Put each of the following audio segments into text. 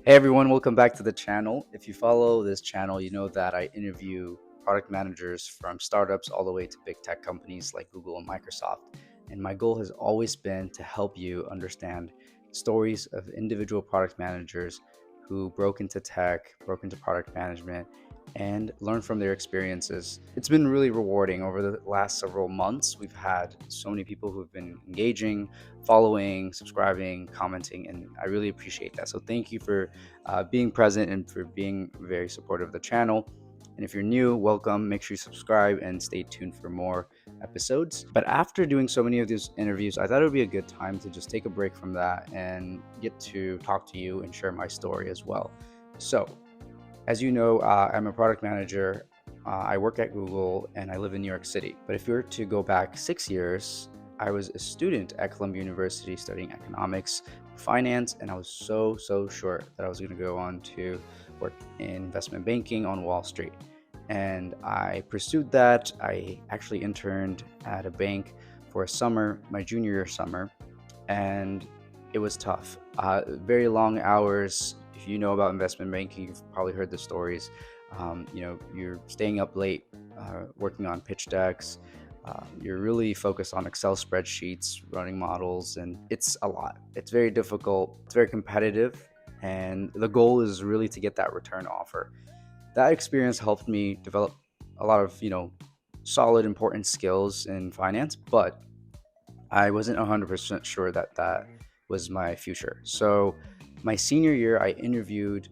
Hey everyone, welcome back to the channel. If you follow this channel, you know that I interview product managers from startups all the way to big tech companies like Google and Microsoft. And my goal has always been to help you understand stories of individual product managers who broke into tech, broke into product management, and learn from their experiences. It's been really rewarding over the last several months. We've had so many people who've been engaging, following, subscribing, commenting, and I really appreciate that. So thank you for being present and for being very supportive of the channel. And if you're new, welcome. Make sure you subscribe and stay tuned for more episodes. But after doing so many of these interviews, I thought it would be a good time to just take a break from that and get to talk to you and share my story as well. So, as you know, I'm a product manager. I work at Google and I live in New York City. But if you were to go back 6 years, I was a student at Columbia University studying economics, finance, and I was so sure that I was going to go on to work in investment banking on Wall Street. And I pursued that. I actually interned at a bank for a summer, my junior year summer, and it was tough. Very long hours. If you know about investment banking, you've probably heard the stories. You're staying up late, working on pitch decks. You're really focused on Excel spreadsheets, running models, and it's a lot. It's very difficult. It's very competitive, and the goal is really to get that return offer. That experience helped me develop a lot of solid, important skills in finance, but I wasn't 100% sure that that was my future. So, my senior year, I interviewed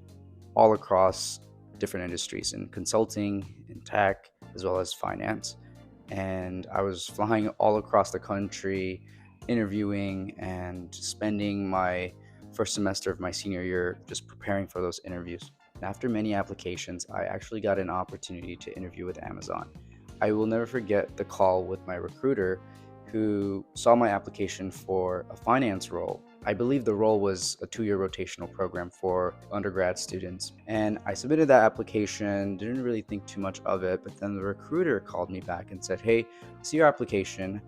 all across different industries in consulting, in tech, as well as finance. And I was flying all across the country, interviewing and spending my first semester of my senior year just preparing for those interviews. And after many applications, I actually got an opportunity to interview with Amazon. I will never forget the call with my recruiter who saw my application for a finance role. I believe the role was a 2-year rotational program for undergrad students. And I submitted that application, didn't really think too much of it, but then the recruiter called me back and said, "Hey, I see your application.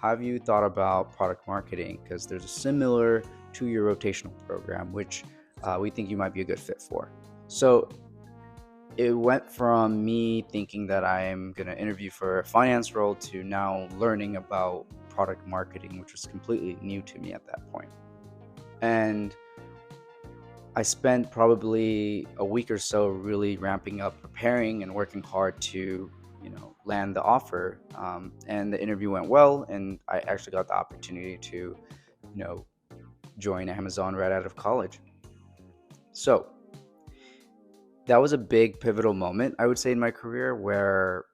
Have you thought about product marketing? Because there's a similar 2-year rotational program, which we think you might be a good fit for." So it went from me thinking that I'm going to interview for a finance role to now learning about product marketing, which was completely new to me at that point. And I spent probably a week or so really ramping up, preparing, and working hard to, land the offer. And the interview went well, and I actually got the opportunity to, join Amazon right out of college. So that was a big pivotal moment, I would say, in my career where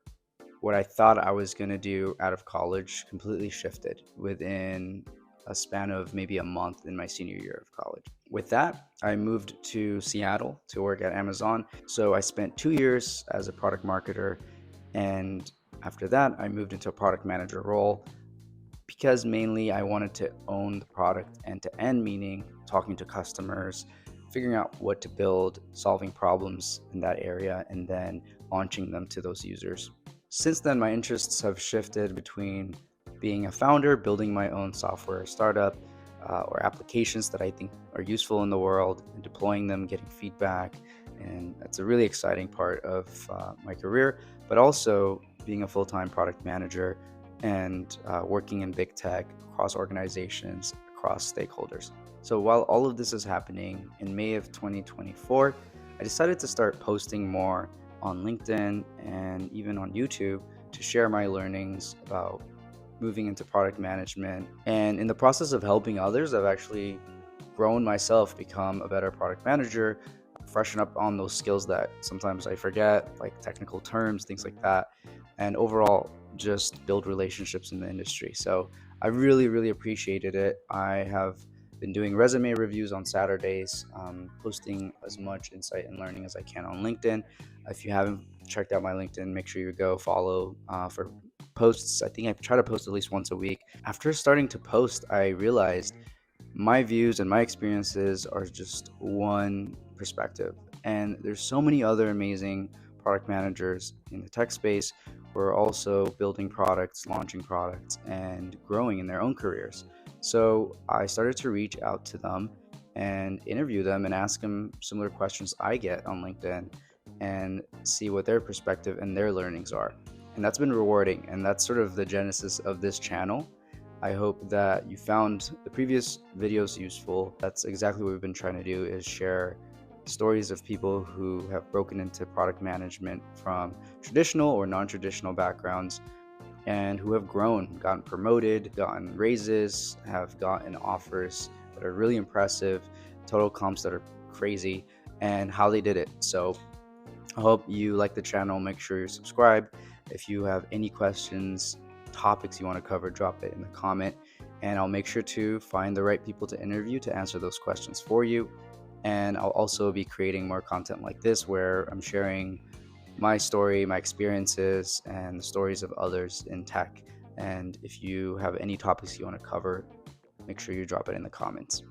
what I thought I was going to do out of college completely shifted within a span of maybe a month in my senior year of college. With that, I moved to Seattle to work at Amazon. So I spent 2 years as a product marketer. And after that, I moved into a product manager role because mainly I wanted to own the product end to end, meaning talking to customers, figuring out what to build, solving problems in that area, and then launching them to those users. Since then, my interests have shifted between being a founder, building my own software startup, or applications that I think are useful in the world, and deploying them, getting feedback. And that's a really exciting part of my career, but also being a full time product manager and working in big tech across organizations, across stakeholders. So while all of this is happening, in May of 2024, I decided to start posting more on LinkedIn and even on YouTube to share my learnings about moving into product management. And in the process of helping others, I've actually grown myself, become a better product manager, freshen up on those skills that sometimes I forget, like technical terms, things like that, and overall just build relationships in the industry. So I really appreciated it. I have been doing resume reviews on Saturdays, posting as much insight and learning as I can on LinkedIn. If you haven't checked out my LinkedIn, make sure you go follow for posts. I think I try to post at least once a week. After starting to post, I realized my views and my experiences are just one perspective. And there's so many other amazing product managers in the tech space who are also building products, launching products, and growing in their own careers. So I started to reach out to them and interview them and ask them similar questions I get on LinkedIn and see what their perspective and their learnings are. And that's been rewarding. And that's sort of the genesis of this channel. I hope that you found the previous videos useful. That's exactly what we've been trying to do, is share stories of people who have broken into product management from traditional or non-traditional backgrounds and who have grown, gotten promoted, gotten raises, have gotten offers that are really impressive, total comps that are crazy, and how they did it. So I hope you like the channel. Make sure you subscribe. If you have any questions, topics you want to cover, drop it in the comment, and I'll make sure to find the right people to interview to answer those questions for you. And I'll also be creating more content like this where I'm sharing my story, my experiences, and the stories of others in tech. And if you have any topics you want to cover, make sure you drop it in the comments.